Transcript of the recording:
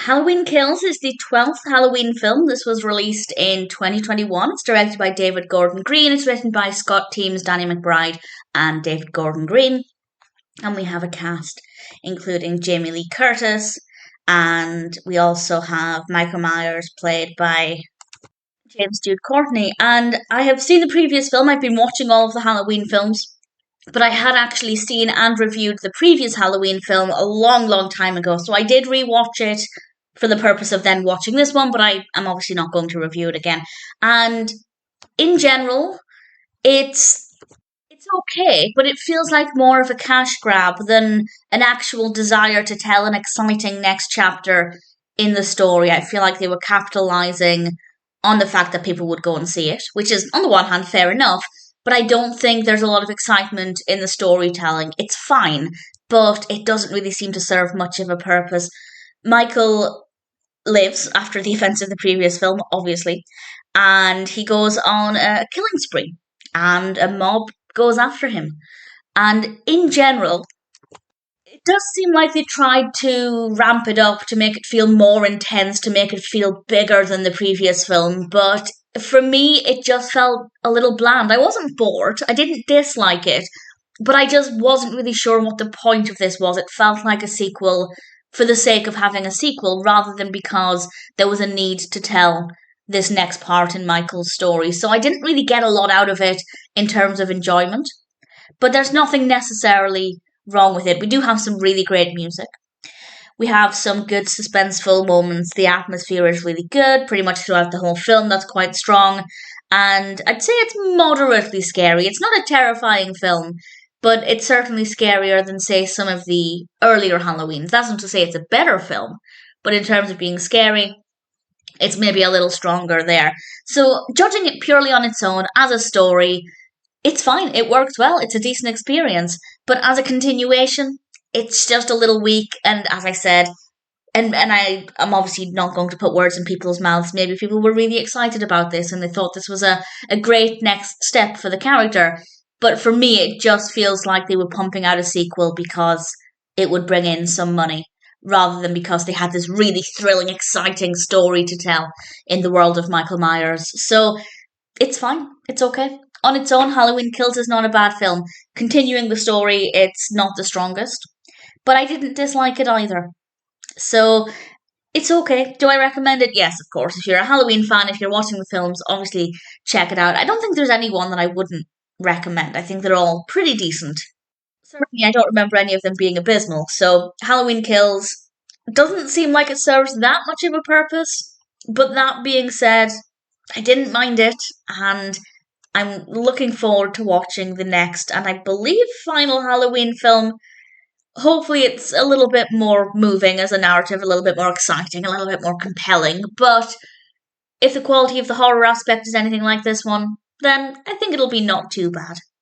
Halloween Kills is the 12th Halloween film. This was released in 2021. It's directed by David Gordon Green. It's written by Scott Teems, Danny McBride, and David Gordon Green. And we have a cast including Jamie Lee Curtis, and we also have Michael Myers, played by Jude Courtney. And I have seen the previous film. I've been watching all of the Halloween films, but I had actually seen and reviewed the previous Halloween film a long, long time ago. So I did rewatch it for the purpose of then watching this one, but I am obviously not going to review it again. And in general, it's okay, but it feels like more of a cash grab than an actual desire to tell an exciting next chapter in the story. I feel like they were capitalizing on the fact that people would go and see it, which is, on the one hand, fair enough, but I don't think there's a lot of excitement in the storytelling. It's fine, but it doesn't really seem to serve much of a purpose. Michael lives after the events of the previous film, obviously, and he goes on a killing spree, and a mob goes after him. And in general, it does seem like they tried to ramp it up, to make it feel more intense, to make it feel bigger than the previous film, but for me, it just felt a little bland. I wasn't bored, I didn't dislike it, but I just wasn't really sure what the point of this was. It felt like a sequel for the sake of having a sequel, rather than because there was a need to tell this next part in Michael's story. So I didn't really get a lot out of it in terms of enjoyment, but there's nothing necessarily wrong with it. We do have some really great music. We have some good suspenseful moments. The atmosphere is really good pretty much throughout the whole film. That's quite strong. And I'd say it's moderately scary. It's not a terrifying film, but it's certainly scarier than, say, some of the earlier Halloweens. That's not to say it's a better film, but in terms of being scary, it's maybe a little stronger there. So, judging it purely on its own, as a story, it's fine. It works well. It's a decent experience. But as a continuation, it's just a little weak. And as I said, and I'm obviously not going to put words in people's mouths. Maybe people were really excited about this and they thought this was a great next step for the character. But for me, it just feels like they were pumping out a sequel because it would bring in some money, rather than because they had this really thrilling, exciting story to tell in the world of Michael Myers. So it's fine. It's okay. On its own, Halloween Kills is not a bad film. Continuing the story, it's not the strongest. But I didn't dislike it either. So it's okay. Do I recommend it? Yes, of course. If you're a Halloween fan, if you're watching the films, obviously check it out. I don't think there's any one that I wouldn't recommend. I think they're all pretty decent. Certainly, I don't remember any of them being abysmal. So Halloween Kills doesn't seem like it serves that much of a purpose. But that being said, I didn't mind it, and I'm looking forward to watching the next, and I believe final Halloween film. Hopefully it's a little bit more moving as a narrative, a little bit more exciting, a little bit more compelling, but if the quality of the horror aspect is anything like this one, then I think it'll be not too bad.